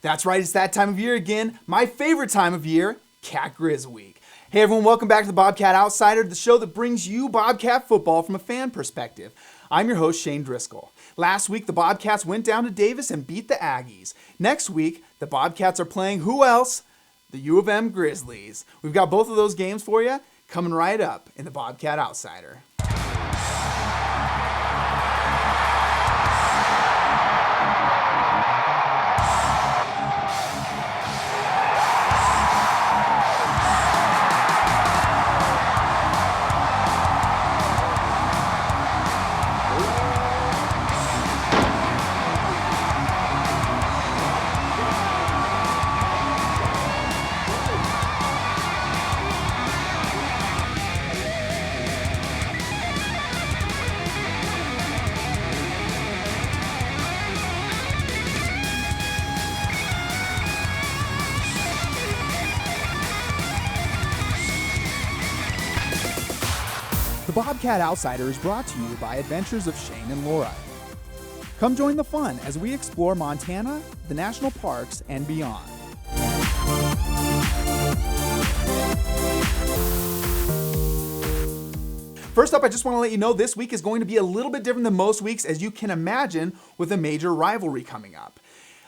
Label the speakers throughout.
Speaker 1: That's right, it's that time of year again. My favorite time of year, Cat Griz Week. Hey everyone, welcome back to the Bobcat Outsider, the show that brings you Bobcat football from a fan perspective. I'm your host, Shane Driscoll. Last week, the Bobcats went down to Davis and beat the Aggies. Next week, the Bobcats are playing who else? The U of M Grizzlies. We've got both of those games for you coming right up in the Bobcat Outsider. The Bobcat Outsider is brought to you by Adventures of Shane and Laura. Come join the fun as we explore Montana, the national parks, and beyond. First up, I just want to let you know this week is going to be a little bit different than most weeks, as you can imagine, with a major rivalry coming up.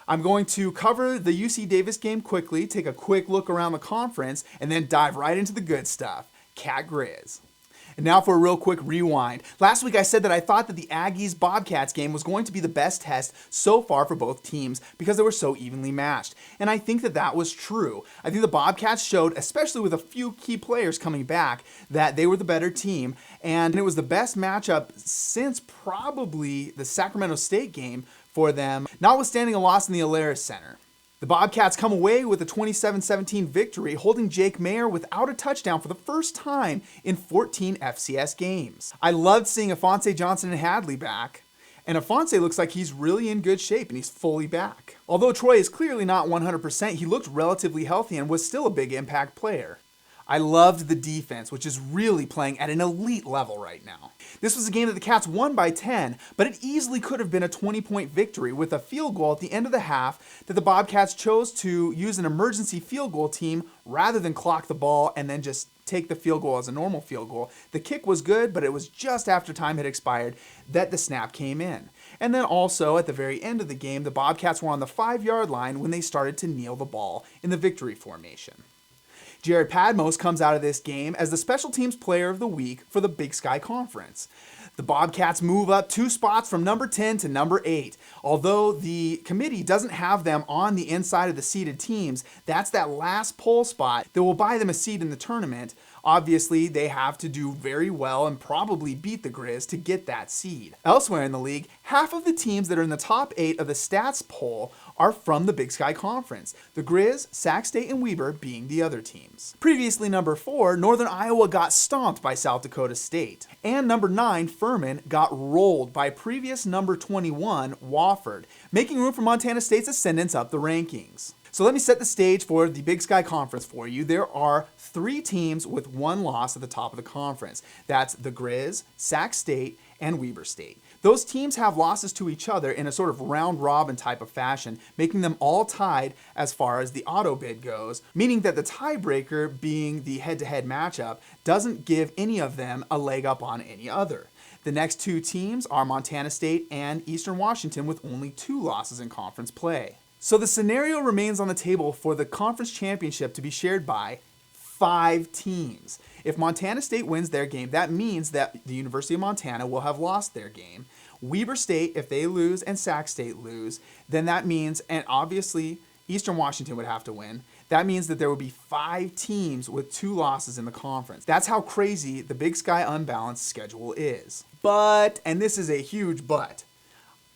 Speaker 1: I'm going to cover the UC Davis game quickly, take a quick look around the conference, and then dive right into the good stuff, Cat Griz. And now for a real quick rewind. Last week I said that I thought that the Aggies-Bobcats game was going to be the best test so far for both teams because they were so evenly matched. And I think that that was true. I think the Bobcats showed, especially with a few key players coming back, that they were the better team. And it was the best matchup since probably the Sacramento State game for them, notwithstanding a loss in the Alaris Center. The Bobcats come away with a 27-17 victory, holding Jake Mayer without a touchdown for the first time in 14 FCS games. I loved seeing Afonso Johnson and Hadley back, and Afonso looks like he's really in good shape and he's fully back. Although Troy is clearly not 100%, he looked relatively healthy and was still a big impact player. I loved the defense, which is really playing at an elite level right now. This was a game that the Cats won by 10, but it easily could have been a 20-point victory with a field goal at the end of the half that the Bobcats chose to use an emergency field goal team rather than clock the ball and then just take the field goal as a normal field goal. The kick was good, but it was just after time had expired that the snap came in. And then also at the very end of the game, the Bobcats were on the 5-yard line when they started to kneel the ball in the victory formation. Jared Padmos comes out of this game as the Special Teams Player of the Week for the Big Sky Conference. The Bobcats move up 2 spots from number 10 to number 8. Although the committee doesn't have them on the inside of the seeded teams, that's that last poll spot that will buy them a seed in the tournament. Obviously, they have to do very well and probably beat the Griz to get that seed. Elsewhere in the league, half of the teams that are in the top 8 of the stats poll are from the Big Sky Conference, the Griz, Sac State, and Weber being the other teams. Previously number 4, Northern Iowa got stomped by South Dakota State. And number 9, Furman, got rolled by previous number 21, Wofford, making room for Montana State's ascendance up the rankings. So let me set the stage for the Big Sky Conference for you. There are 3 teams with 1 loss at the top of the conference. That's the Griz, Sac State, and Weber State. Those teams have losses to each other in a sort of round-robin type of fashion, making them all tied as far as the auto bid goes, meaning that the tiebreaker, being the head-to-head matchup, doesn't give any of them a leg up on any other. The next 2 teams are Montana State and Eastern Washington with only 2 losses in conference play. So the scenario remains on the table for the conference championship to be shared by 5 teams. If Montana State wins their game, that means that the University of Montana will have lost their game. Weber State, if they lose and Sac State lose, then that means, and obviously Eastern Washington would have to win, that means that there would be 5 teams with 2 losses in the conference. That's how crazy the Big Sky unbalanced schedule is. But, and this is a huge but,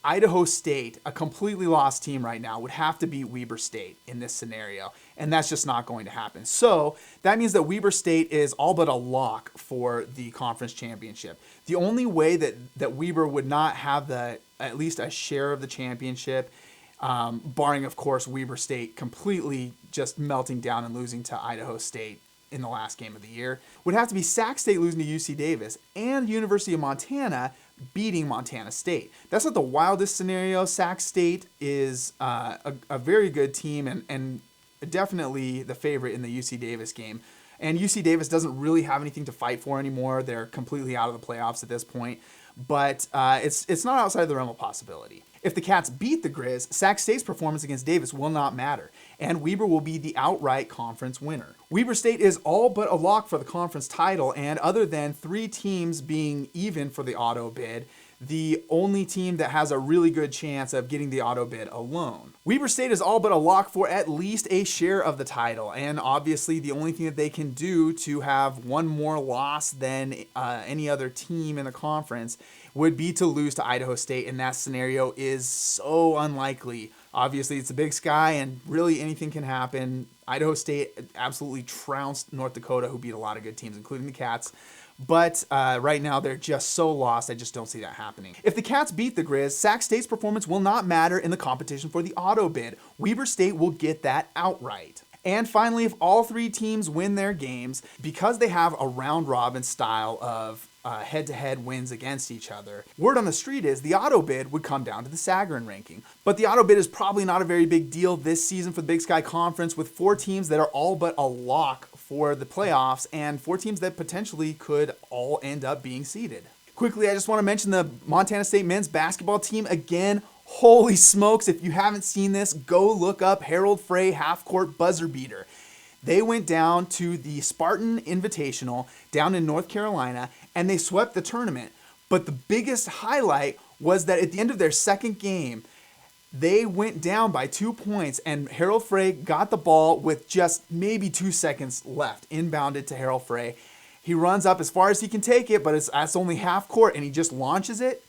Speaker 1: Idaho State, a completely lost team right now, would have to beat Weber State in this scenario, and that's just not going to happen. So that means that Weber State is all but a lock for the conference championship. The only way that Weber would not have at least a share of the championship, barring, of course, Weber State completely just melting down and losing to Idaho State in the last game of the year, would have to be Sac State losing to UC Davis and University of Montana beating Montana State. That's not the wildest scenario. Sac State is a very good team and definitely the favorite in the UC Davis game. And UC Davis doesn't really have anything to fight for anymore. They're completely out of the playoffs at this point. But it's not outside of the realm of possibility. If the Cats beat the Griz, Sac State's performance against Davis will not matter, and Weber will be the outright conference winner. Weber State is all but a lock for the conference title, and other than 3 teams being even for the auto bid, the only team that has a really good chance of getting the auto bid alone. Weber State is all but a lock for at least a share of the title, and obviously the only thing that they can do to have one more loss than any other team in the conference would be to lose to Idaho State, and that scenario is so unlikely. Obviously, it's a Big Sky, and really anything can happen. Idaho State absolutely trounced North Dakota, who beat a lot of good teams, including the Cats. But right now, they're just so lost, I just don't see that happening. If the Cats beat the Griz, Sac State's performance will not matter in the competition for the auto bid. Weber State will get that outright. And finally, if all 3 teams win their games, because they have a round-robin style of head-to-head wins against each other, word on the street is the auto bid would come down to the Sagarin ranking. But the auto bid is probably not a very big deal this season for the Big Sky Conference, with 4 teams that are all but a lock for the playoffs and 4 teams that potentially could all end up being seeded. Quickly, I just want to mention the Montana State men's basketball team again. Holy smokes, if you haven't seen this, go look up Harold Frey half-court buzzer beater. They went down to the Spartan Invitational down in North Carolina, and they swept the tournament. But the biggest highlight was that at the end of their second game, they went down by 2 points, and Harold Frey got the ball with just maybe 2 seconds left, inbounded to Harold Frey. He runs up as far as he can take it, but that's only half court, and he just launches it.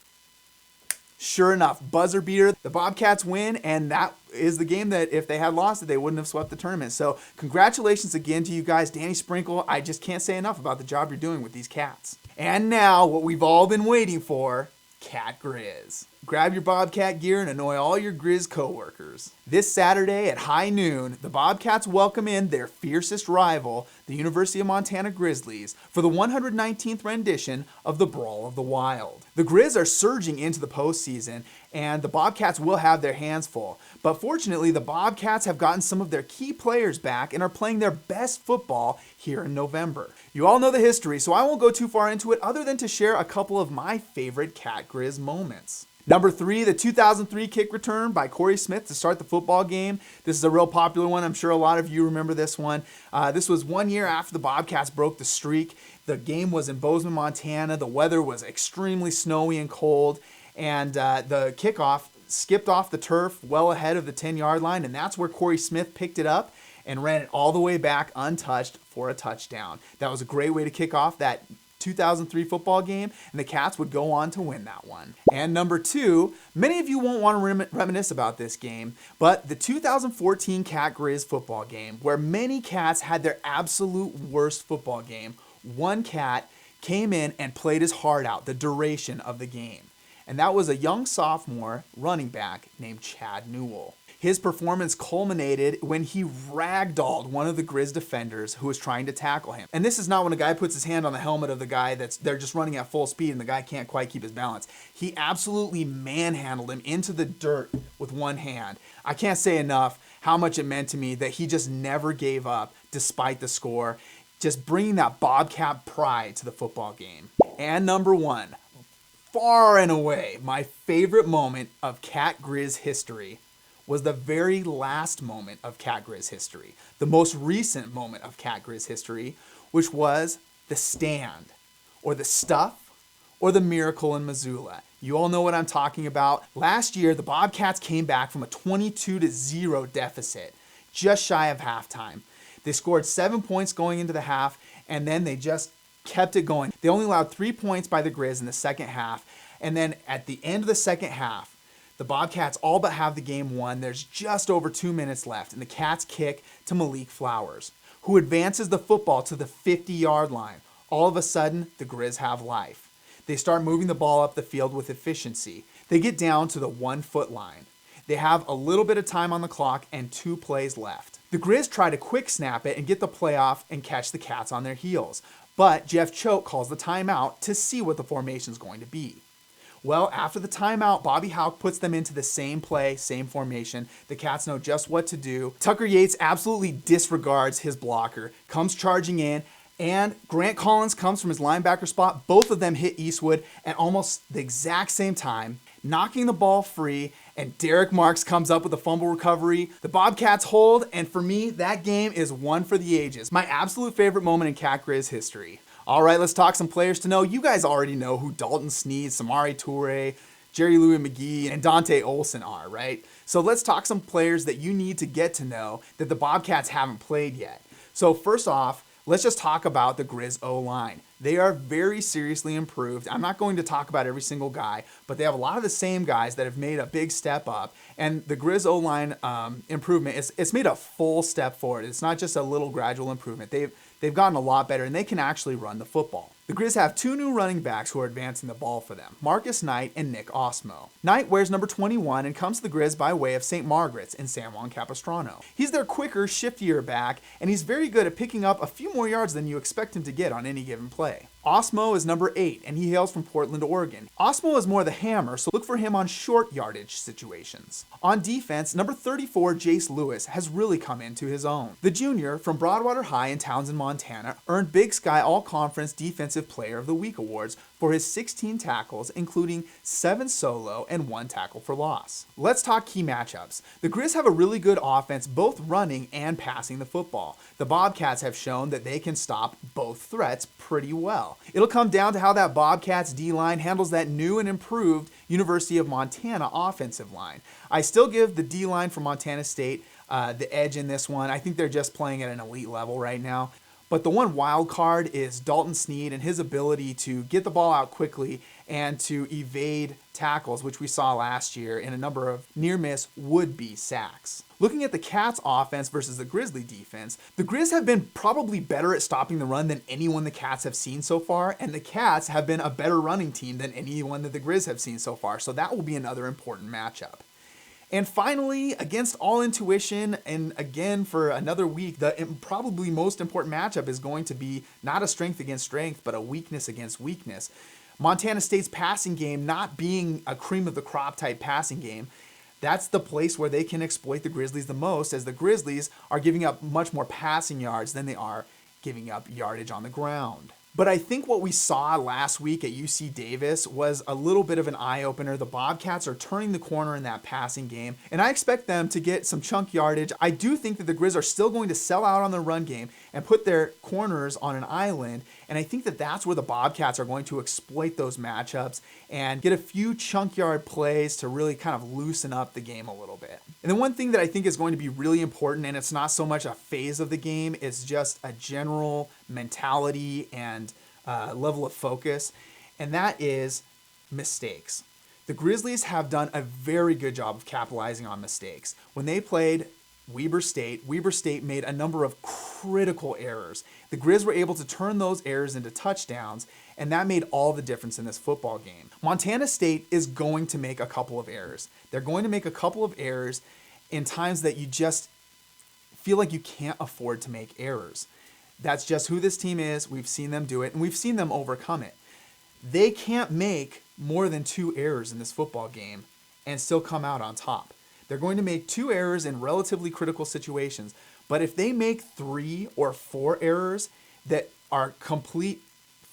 Speaker 1: Sure enough, buzzer beater. The Bobcats win, and that is the game that if they had lost it, they wouldn't have swept the tournament. So congratulations again to you guys. Danny Sprinkle, I just can't say enough about the job you're doing with these Cats. And now, what we've all been waiting for, Cat Griz. Grab your Bobcat gear and annoy all your Griz coworkers. This Saturday at high noon, the Bobcats welcome in their fiercest rival, the University of Montana Grizzlies, for the 119th rendition of the Brawl of the Wild. The Griz are surging into the postseason, and the Bobcats will have their hands full. But fortunately, the Bobcats have gotten some of their key players back and are playing their best football here in November. You all know the history, so I won't go too far into it other than to share a couple of my favorite Cat Griz moments. Number 3, the 2003 kick return by Corey Smith to start the football game. This is a real popular one. I'm sure a lot of you remember this one. This was 1 year after the Bobcats broke the streak. The game was in Bozeman, Montana. The weather was extremely snowy and cold, and the kickoff skipped off the turf well ahead of the 10-yard line, and that's where Corey Smith picked it up and ran it all the way back untouched for a touchdown. That was a great way to kick off that 2003 football game, and the Cats would go on to win that one. And number 2, many of you won't want to reminisce about this game, but the 2014 Cat Griz football game, where many Cats had their absolute worst football game, one Cat came in and played his heart out the duration of the game. And that was a young sophomore running back named Chad Newell. His performance culminated when he ragdolled one of the Griz defenders who was trying to tackle him. And this is not when a guy puts his hand on the helmet of the guy they're just running at full speed and the guy can't quite keep his balance. He absolutely manhandled him into the dirt with one hand. I can't say enough how much it meant to me that he just never gave up despite the score, just bringing that Bobcat pride to the football game. And number 1, far and away, my favorite moment of Cat Griz history was the very last moment of Cat Griz history, the most recent moment of Cat Griz history, which was the stand, or the stuff, or the miracle in Missoula. You all know what I'm talking about. Last year, the Bobcats came back from a 22-0 deficit, just shy of halftime. They scored 7 points going into the half, and then they just kept it going. They only allowed 3 points by the Griz in the second half, and then at the end of the second half, the Bobcats all but have the game won. There's just over 2 minutes left, and the Cats kick to Malik Flowers, who advances the football to the 50-yard line. All of a sudden, the Griz have life. They start moving the ball up the field with efficiency. They get down to the 1-foot line. They have a little bit of time on the clock and 2 plays left. The Griz try to quick snap it and get the play off and catch the Cats on their heels. But Jeff Choate calls the timeout to see what the formation is going to be. Well, after the timeout, Bobby Houck puts them into the same play, same formation. The Cats know just what to do. Tucker Yates absolutely disregards his blocker, comes charging in, and Grant Collins comes from his linebacker spot. Both of them hit Eastwood at almost the exact same time, knocking the ball free, and Derek Marks comes up with a fumble recovery. The Bobcats hold, and for me, that game is one for the ages. My absolute favorite moment in Cat Griz history. All right, let's talk some players to know. You guys already know who Dalton Sneed, Samari Toure, Jerry Louis McGee, and Dante Olson are, right? So let's talk some players that you need to get to know that the Bobcats haven't played yet. So first off, let's just talk about the Griz O-line. They are very seriously improved. I'm not going to talk about every single guy, but they have a lot of the same guys that have made a big step up. And the Griz O-line improvement, it's made a full step forward. It's not just a little gradual improvement. They've gotten a lot better, and they can actually run the football. The Griz have two new running backs who are advancing the ball for them, Marcus Knight and Nick Osmo. Knight wears number 21 and comes to the Griz by way of St. Margaret's in San Juan Capistrano. He's their quicker, shiftier back, and he's very good at picking up a few more yards than you expect him to get on any given play. Osmo is number 8, and he hails from Portland, Oregon. Osmo is more the hammer, so look for him on short yardage situations. On defense, number 34, Jace Lewis, has really come into his own. The junior from Broadwater High in Townsend, Montana, earned Big Sky All-Conference Defensive Player of the Week awards for his 16 tackles, including 7 solo and 1 tackle for loss. Let's talk key matchups. The Griz have a really good offense, both running and passing the football. The Bobcats have shown that they can stop both threats pretty well. It'll come down to how that Bobcats D-line handles that new and improved University of Montana offensive line. I still give the D-line from Montana State the edge in this one. I think they're just playing at an elite level right now. But the one wild card is Dalton Sneed and his ability to get the ball out quickly and to evade tackles, which we saw last year in a number of near-miss would-be sacks. Looking at the Cats offense versus the Grizzly defense, the Griz have been probably better at stopping the run than anyone the Cats have seen so far, and the Cats have been a better running team than anyone that the Griz have seen so far, so that will be another important matchup. And finally, against all intuition, and again for another week, the probably most important matchup is going to be not a strength against strength, but a weakness against weakness. Montana State's passing game not being a cream of the crop type passing game, that's the place where they can exploit the Grizzlies the most, as the Grizzlies are giving up much more passing yards than they are giving up yardage on the ground. But I think what we saw last week at UC Davis was a little bit of an eye-opener. The Bobcats are turning the corner in that passing game, and I expect them to get some chunk yardage. I do think that the Griz are still going to sell out on the run game and put their corners on an island, and I think that that's where the Bobcats are going to exploit those matchups and get a few chunk yard plays to really kind of loosen up the game a little bit. And the one thing that I think is going to be really important, and it's not so much a phase of the game, it's just a general mentality and level of focus, and that is mistakes. The Grizzlies have done a very good job of capitalizing on mistakes. When they played Weber State made a number of critical errors. The Griz were able to turn those errors into touchdowns, and that made all the difference in this football game. Montana State is going to make a couple of errors. They're going to make a couple of errors in times that you just feel like you can't afford to make errors. That's just who this team is. We've seen them do it, and we've seen them overcome it. They can't make more than 2 errors in this football game and still come out on top. They're going to make 2 errors in relatively critical situations, but if they make 3 or 4 errors that are complete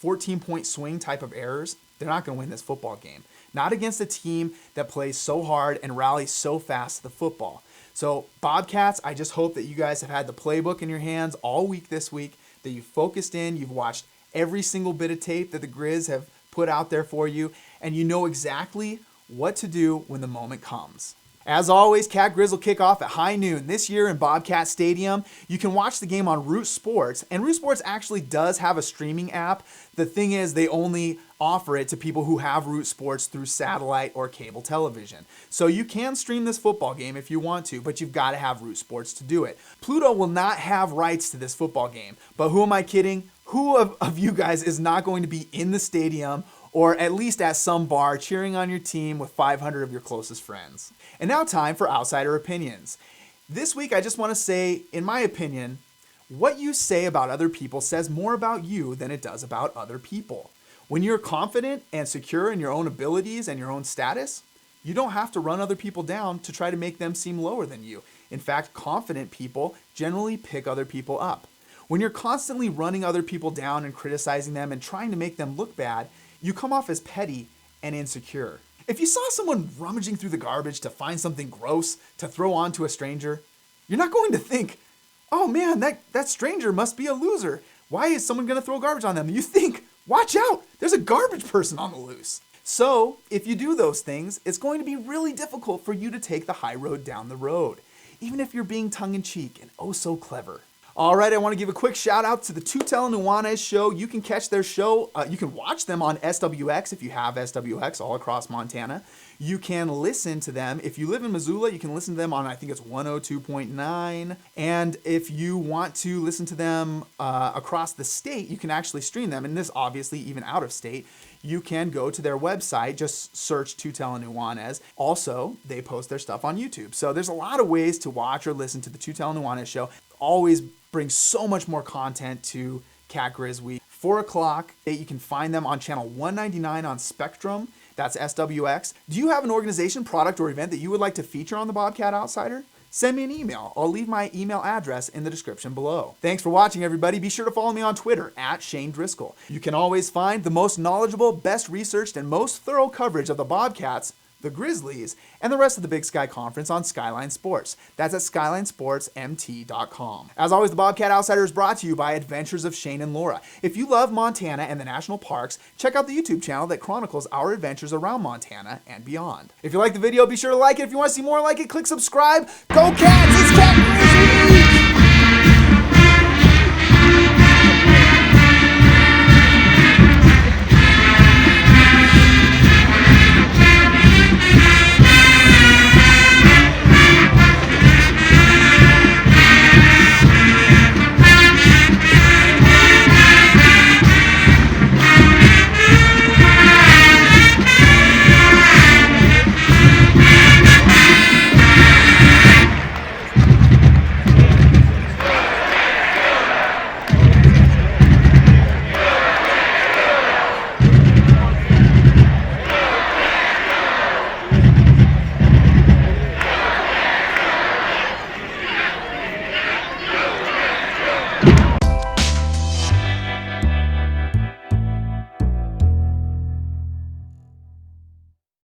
Speaker 1: 14-point swing type of errors, they're not going to win this football game. Not against a team that plays so hard and rallies so fast to the football. So Bobcats, I just hope that you guys have had the playbook in your hands all week this week, that you've focused in, you've watched every single bit of tape that the Griz have put out there for you, and you know exactly what to do when the moment comes. As always, Cat Griz will kick off at high noon this year in Bobcat Stadium. You can watch the game on Root Sports, and Root Sports actually does have a streaming app. The thing is, they only offer it to people who have Root Sports through satellite or cable television. So you can stream this football game if you want to, but you've got to have Root Sports to do it. Pluto will not have rights to this football game, but who am I kidding? Who of you guys is not going to be in the stadium or at least at some bar cheering on your team with 500 of your closest friends? And now time for Outsider Opinions. This week I just want to say, in my opinion, what you say about other people says more about you than it does about other people. When you're confident and secure in your own abilities and your own status, you don't have to run other people down to try to make them seem lower than you. In fact, confident people generally pick other people up. When you're constantly running other people down and criticizing them and trying to make them look bad, you come off as petty and insecure. If you saw someone rummaging through the garbage to find something gross to throw onto a stranger, you're not going to think, oh man, that stranger must be a loser. Why is someone going to throw garbage on them? You think, watch out, there's a garbage person on the loose. So if you do those things, it's going to be really difficult for you to take the high road down the road, even if you're being tongue-in-cheek and oh so clever. All right, I want to give a quick shout out to the Tootell and Nuanez show. You can catch their show. You can watch them on SWX if you have SWX all across Montana. You can listen to them. If you live in Missoula, you can listen to them on, I think it's 102.9. And if you want to listen to them across the state, you can actually stream them. And this obviously even out of state. You can go to their website, just search Tootell and Nuanez. Also, they post their stuff on YouTube. So there's a lot of ways to watch or listen to the Tootell and Nuanez show. Always brings so much more content to Cat Griz Week. 4 o'clock, you can find them on channel 199 on Spectrum. That's SWX. Do you have an organization, product, or event that you would like to feature on the Bobcat Outsider? Send me an email. I'll leave my email address in the description below. Thanks for watching, everybody. Be sure to follow me on Twitter @ShaneDriscoll. You can always find the most knowledgeable, best researched, and most thorough coverage of the Bobcats, the Grizzlies, and the rest of the Big Sky Conference on Skyline Sports. That's at SkylineSportsMT.com. As always, the Bobcat Outsider is brought to you by Adventures of Shane and Laura. If you love Montana and the national parks, check out the YouTube channel that chronicles our adventures around Montana and beyond. If you like the video, be sure to like it. If you want to see more like it, click subscribe. Go Cats!